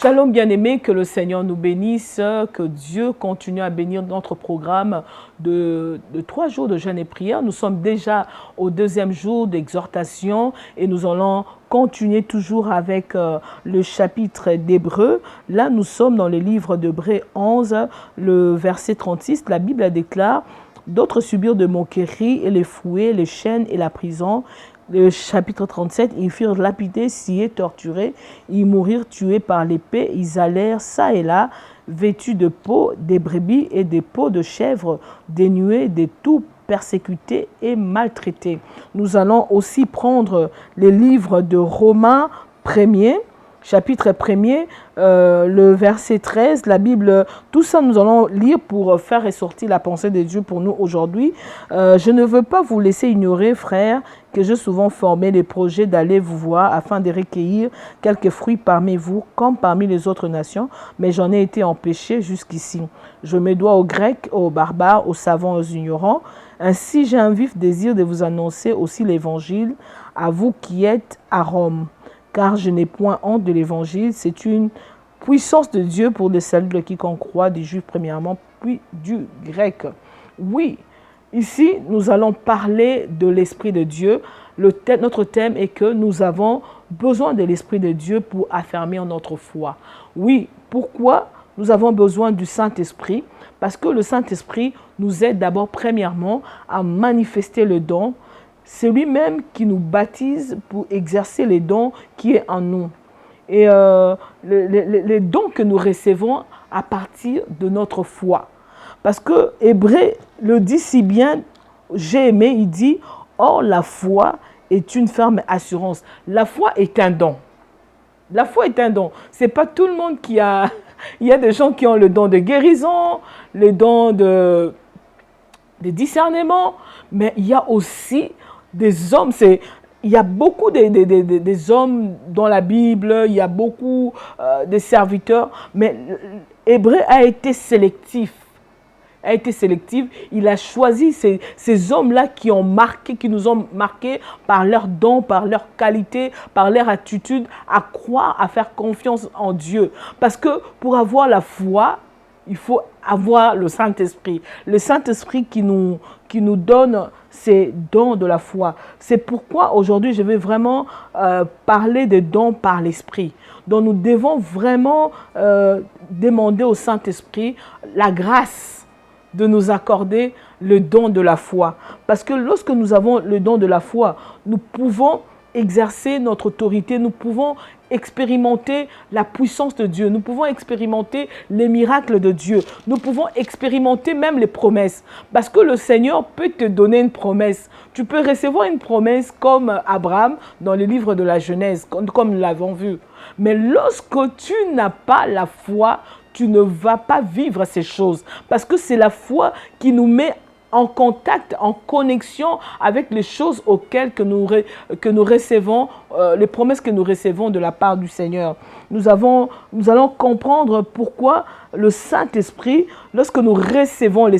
Shalom bien-aimés, que le Seigneur nous bénisse, que Dieu continue à bénir notre programme de 3 jours de jeûne et prière. Nous sommes déjà au 2e jour d'exhortation et nous allons continuer toujours avec le chapitre d'Hébreux. Là, nous sommes dans le livre d'Hébreux 11, le verset 36. La Bible déclare « D'autres subirent de moqueries et les fouets, les chaînes et la prison. » Le chapitre 37, ils furent lapidés, sciés, torturés, ils mourirent tués par l'épée, ils allèrent ça et là, vêtus de peaux des brebis et des peaux de chèvres, dénués de tout, persécutés et maltraités. Nous allons aussi prendre les livres de Romains 1er, chapitre 1er, le verset 13, la Bible, tout ça nous allons lire pour faire ressortir la pensée de Dieu pour nous aujourd'hui. Je ne veux pas vous laisser ignorer, frères, que j'ai souvent formé les projets d'aller vous voir afin de recueillir quelques fruits parmi vous, comme parmi les autres nations, mais j'en ai été empêché jusqu'ici. Je me dois aux Grecs, aux barbares, aux savants, aux ignorants. Ainsi, j'ai un vif désir de vous annoncer aussi l'Évangile à vous qui êtes à Rome. Car je n'ai point honte de l'Évangile, c'est une puissance de Dieu pour le salut de quiconque croit, des Juifs premièrement, puis du Grec. Oui, ici, nous allons parler de l'Esprit de Dieu. Notre thème est que nous avons besoin de l'Esprit de Dieu pour affermir notre foi. Oui, pourquoi nous avons besoin du Saint-Esprit? Parce que le Saint-Esprit nous aide d'abord premièrement à manifester le don. C'est lui-même qui nous baptise pour exercer les dons qui est en nous. Et les dons que nous recevons à partir de notre foi. Parce que Hébreux le dit si bien, j'ai aimé, il dit « Or la foi est une ferme assurance ». La foi est un don. La foi est un don. Ce n'est pas tout le monde qui a... Il y a des gens qui ont le don de guérison, le don de discernement, mais il y a aussi des hommes, il y a beaucoup des hommes dans la Bible, il y a beaucoup de serviteurs, mais Hébreux a été sélectif. Il a choisi ces hommes-là qui nous ont marqués par leurs dons, par leur qualité, par leur attitude à croire, à faire confiance en Dieu. Parce que pour avoir la foi, il faut avoir le Saint-Esprit. Le Saint-Esprit qui nous donne ces dons de la foi. C'est pourquoi aujourd'hui, je vais vraiment parler des dons par l'Esprit. Donc nous devons vraiment demander au Saint-Esprit la grâce de nous accorder le don de la foi. Parce que lorsque nous avons le don de la foi, nous pouvons exercer notre autorité, nous pouvons expérimenter la puissance de Dieu, nous pouvons expérimenter les miracles de Dieu, nous pouvons expérimenter même les promesses. Parce que le Seigneur peut te donner une promesse. Tu peux recevoir une promesse comme Abraham dans le livre de la Genèse, comme nous l'avons vu. Mais lorsque tu n'as pas la foi, tu ne vas pas vivre ces choses. Parce que c'est la foi qui nous met en contact, en connexion avec les choses auxquelles que nous recevons, les promesses que nous recevons de la part du Seigneur. Nous allons comprendre pourquoi le Saint-Esprit, lorsque nous recevons le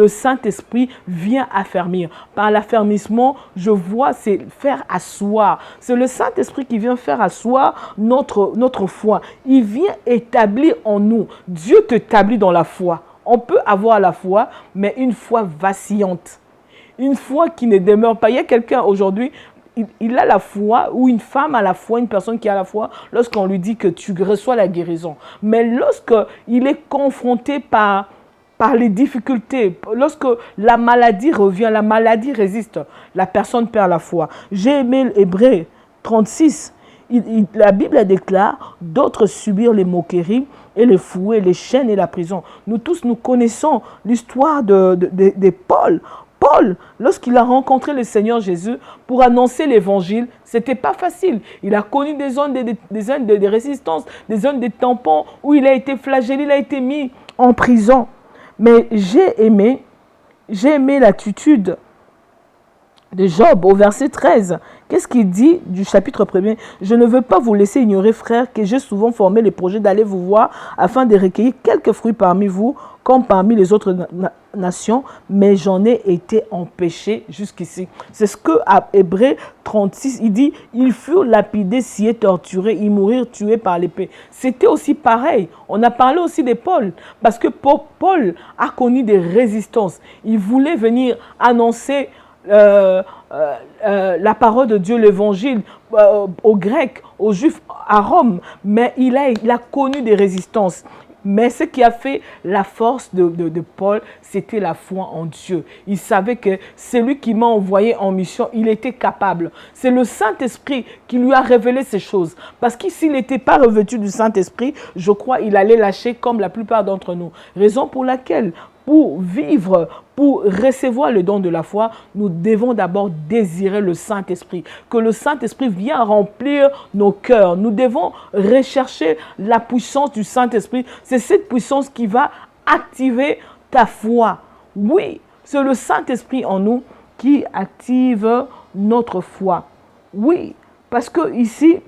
Saint-Esprit vient affermir. Par l'affermissement, je vois, c'est faire asseoir. C'est le Saint-Esprit qui vient faire asseoir notre foi. Il vient établir en nous. Dieu t'établit dans la foi. On peut avoir la foi, mais une foi vacillante. Une foi qui ne demeure pas. Il y a quelqu'un aujourd'hui, il a la foi, ou une femme a la foi, une personne qui a la foi, lorsqu'on lui dit que tu reçois la guérison. Mais lorsqu'il est confronté par les difficultés, lorsque la maladie revient, la maladie résiste, la personne perd la foi. J'ai aimé Hébreux 36. La Bible déclare, d'autres subirent les moqueries et les fouets, les chaînes et la prison. Nous tous, nous connaissons l'histoire de Paul. Paul, lorsqu'il a rencontré le Seigneur Jésus pour annoncer l'évangile, ce n'était pas facile. Il a connu des zones de résistance, des zones de tampons où il a été flagellé, il a été mis en prison. Mais j'ai aimé l'attitude de Job au verset 13. Qu'est-ce qu'il dit du chapitre 1er? Je ne veux pas vous laisser ignorer, frères, que j'ai souvent formé le projet d'aller vous voir afin de recueillir quelques fruits parmi vous, comme parmi les autres nation, mais j'en ai été empêché jusqu'ici. C'est ce que à Hébreux 36, il dit, ils furent lapidés, sciés, torturés, ils moururent tués par l'épée. C'était aussi pareil. On a parlé aussi de Paul, parce que Paul a connu des résistances. Il voulait venir annoncer la parole de Dieu, l'évangile aux Grecs, aux Juifs à Rome, mais il a connu des résistances. Mais ce qui a fait la force de Paul, c'était la foi en Dieu. Il savait que c'est lui qui m'a envoyé en mission, il était capable. C'est le Saint-Esprit qui lui a révélé ces choses. Parce que s'il n'était pas revêtu du Saint-Esprit, je crois qu'il allait lâcher comme la plupart d'entre nous. Raison pour laquelle, pour vivre, pour recevoir le don de la foi, nous devons d'abord désirer le Saint-Esprit. Que le Saint-Esprit vienne remplir nos cœurs. Nous devons rechercher la puissance du Saint-Esprit. C'est cette puissance qui va activer ta foi. Oui, c'est le Saint-Esprit en nous qui active notre foi. Oui, parce que ici,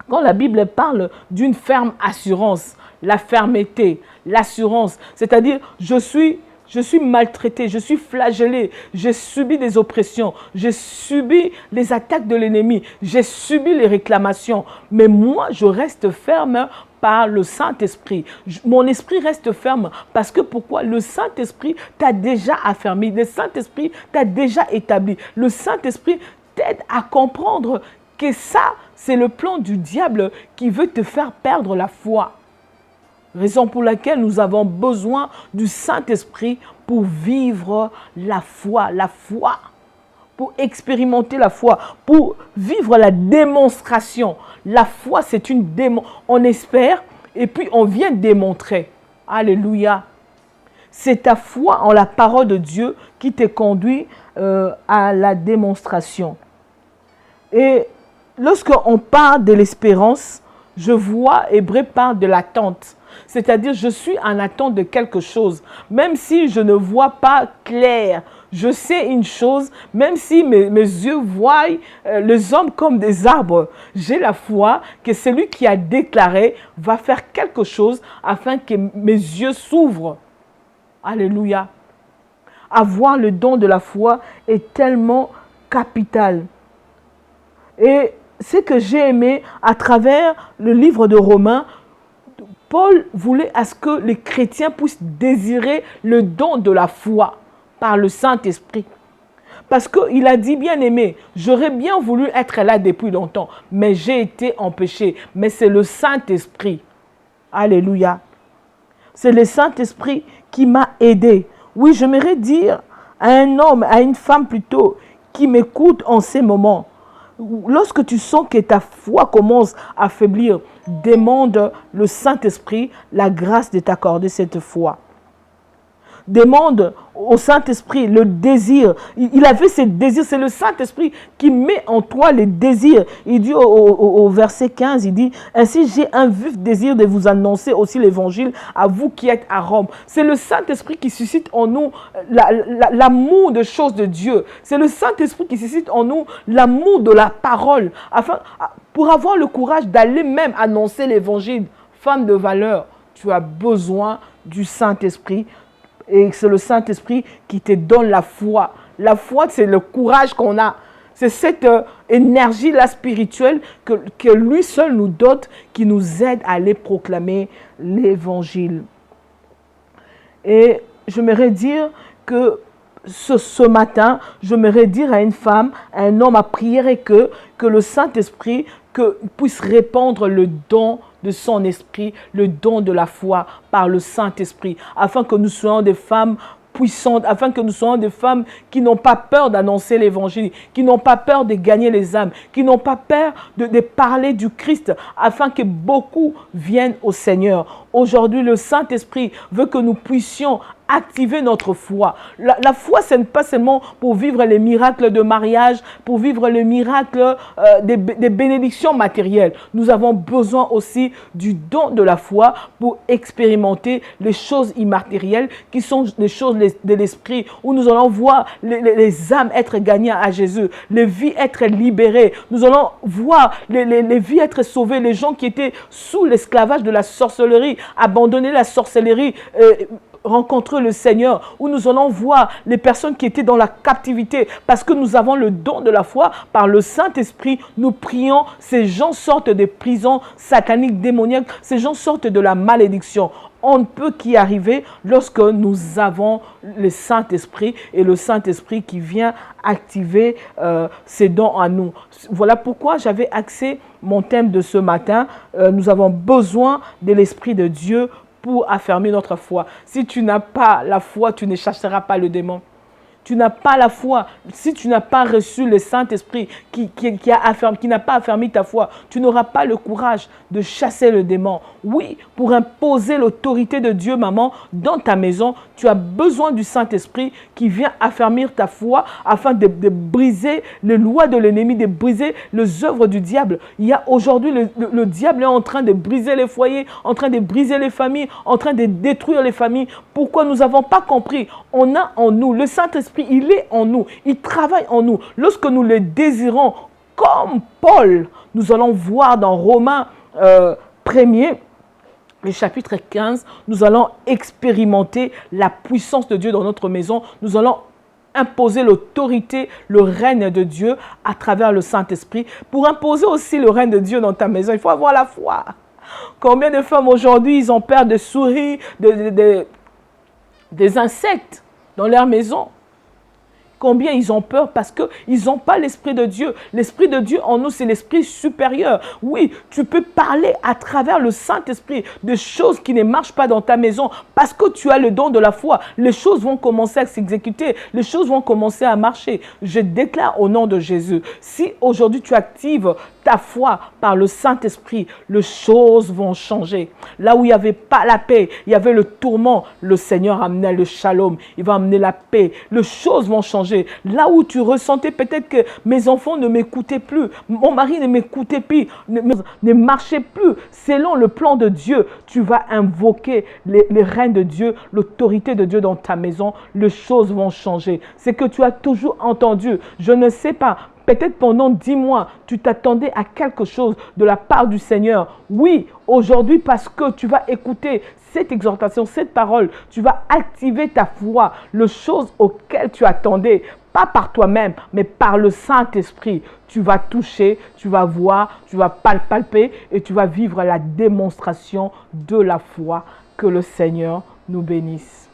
quand la Bible parle d'une ferme assurance, la fermeté, l'assurance, c'est-à-dire je suis maltraité, je suis flagellé, j'ai subi des oppressions, j'ai subi les attaques de l'ennemi, j'ai subi les réclamations, mais moi je reste ferme par le Saint-Esprit. Mon esprit reste ferme parce que pourquoi? Le Saint-Esprit t'a déjà affermi, le Saint-Esprit t'a déjà établi, le Saint-Esprit t'aide à comprendre que ça, c'est le plan du diable qui veut te faire perdre la foi. Raison pour laquelle nous avons besoin du Saint-Esprit pour vivre la foi, pour expérimenter la foi, pour vivre la démonstration. La foi, c'est une démonstration. On espère et puis on vient démontrer. Alléluia. C'est ta foi en la parole de Dieu qui te conduit à la démonstration. Et lorsqu'on parle de l'espérance, je vois Hébreux parle de l'attente. C'est-à-dire, je suis en attente de quelque chose. Même si je ne vois pas clair, je sais une chose, même si mes yeux voient les hommes comme des arbres, j'ai la foi que celui qui a déclaré va faire quelque chose afin que mes yeux s'ouvrent. Alléluia. Avoir le don de la foi est tellement capital. Et ce que j'ai aimé à travers le livre de Romains, Paul voulait à ce que les chrétiens puissent désirer le don de la foi par le Saint-Esprit. Parce qu'il a dit, bien aimé, j'aurais bien voulu être là depuis longtemps, mais j'ai été empêché. Mais c'est le Saint-Esprit. Alléluia. C'est le Saint-Esprit qui m'a aidé. Oui, j'aimerais dire à un homme, à une femme plutôt, qui m'écoute en ces moments, lorsque tu sens que ta foi commence à faiblir, demande le Saint-Esprit la grâce de t'accorder cette foi. Demande au Saint-Esprit le désir. Il avait ce désir, c'est le Saint-Esprit qui met en toi les désirs. Il dit au verset 15, il dit, « Ainsi j'ai un vif désir de vous annoncer aussi l'évangile à vous qui êtes à Rome. » C'est le Saint-Esprit qui suscite en nous l'amour des choses de Dieu. C'est le Saint-Esprit qui suscite en nous l'amour de la parole. Pour avoir le courage d'aller même annoncer l'évangile. Femme de valeur, tu as besoin du Saint-Esprit. Et c'est le Saint-Esprit qui te donne la foi. La foi, c'est le courage qu'on a. C'est cette énergie-là spirituelle que lui seul nous dote, qui nous aide à aller proclamer l'Évangile. Et j'aimerais dire que ce matin, j'aimerais dire à une femme, à un homme, à prier et que le Saint-Esprit puisse répandre le don de son esprit, le don de la foi par le Saint-Esprit, afin que nous soyons des femmes puissantes, afin que nous soyons des femmes qui n'ont pas peur d'annoncer l'évangile, qui n'ont pas peur de gagner les âmes, qui n'ont pas peur de parler du Christ, afin que beaucoup viennent au Seigneur. Aujourd'hui, le Saint-Esprit veut que nous puissions activer notre foi. La foi, ce n'est pas seulement pour vivre les miracles de mariage, pour vivre les miracles des bénédictions matérielles. Nous avons besoin aussi du don de la foi pour expérimenter les choses immatérielles qui sont les choses de l'esprit, où nous allons voir les âmes être gagnées à Jésus, les vies être libérées. Nous allons voir les vies être sauvées, les gens qui étaient sous l'esclavage de la sorcellerie, abandonner la sorcellerie, rencontrer le Seigneur, où nous allons voir les personnes qui étaient dans la captivité, parce que nous avons le don de la foi, par le Saint-Esprit, nous prions, ces gens sortent des prisons sataniques, démoniaques, ces gens sortent de la malédiction. On ne peut qu'y arriver lorsque nous avons le Saint-Esprit et le Saint-Esprit qui vient activer ses dons en nous. Voilà pourquoi j'avais axé mon thème de ce matin. Nous avons besoin de l'Esprit de Dieu pour affermir notre foi. Si tu n'as pas la foi, tu ne chasseras pas le démon. Tu n'as pas la foi. Si tu n'as pas reçu le Saint-Esprit qui n'a pas affermi ta foi, tu n'auras pas le courage de chasser le démon. Oui, pour imposer l'autorité de Dieu, maman, dans ta maison, tu as besoin du Saint-Esprit qui vient affermir ta foi afin de briser les lois de l'ennemi, de briser les œuvres du diable. Il y a aujourd'hui, le diable est en train de briser les foyers, en train de briser les familles, en train de détruire les familles. Pourquoi nous n'avons pas compris? On a en nous le Saint-Esprit. Il est en nous, il travaille en nous. Lorsque nous le désirons, comme Paul, nous allons voir dans Romains 1er, le chapitre 15, nous allons expérimenter la puissance de Dieu dans notre maison. Nous allons imposer l'autorité, le règne de Dieu à travers le Saint-Esprit. Pour imposer aussi le règne de Dieu dans ta maison, il faut avoir la foi. Combien de femmes aujourd'hui, ils ont peur de souris, des insectes dans leur maison? Combien ils ont peur parce qu'ils n'ont pas l'Esprit de Dieu. L'Esprit de Dieu en nous, c'est l'Esprit supérieur. Oui, tu peux parler à travers le Saint-Esprit de choses qui ne marchent pas dans ta maison parce que tu as le don de la foi. Les choses vont commencer à s'exécuter. Les choses vont commencer à marcher. Je déclare au nom de Jésus, si aujourd'hui tu actives ta foi par le Saint-Esprit, les choses vont changer. Là où il n'y avait pas la paix, il y avait le tourment, le Seigneur amenait le shalom. Il va amener la paix. Les choses vont changer. Là où tu ressentais peut-être que mes enfants ne m'écoutaient plus, mon mari ne m'écoutait plus, ne marchait plus selon le plan de Dieu, tu vas invoquer les règnes de Dieu, l'autorité de Dieu dans ta maison. Les choses vont changer. C'est que tu as toujours entendu. Je ne sais pas. Peut-être pendant 10 mois, tu t'attendais à quelque chose de la part du Seigneur. Oui, aujourd'hui, parce que tu vas écouter cette exhortation, cette parole, tu vas activer ta foi, les choses auxquelles tu attendais, pas par toi-même, mais par le Saint-Esprit. Tu vas toucher, tu vas voir, tu vas palper et tu vas vivre la démonstration de la foi. Que le Seigneur nous bénisse.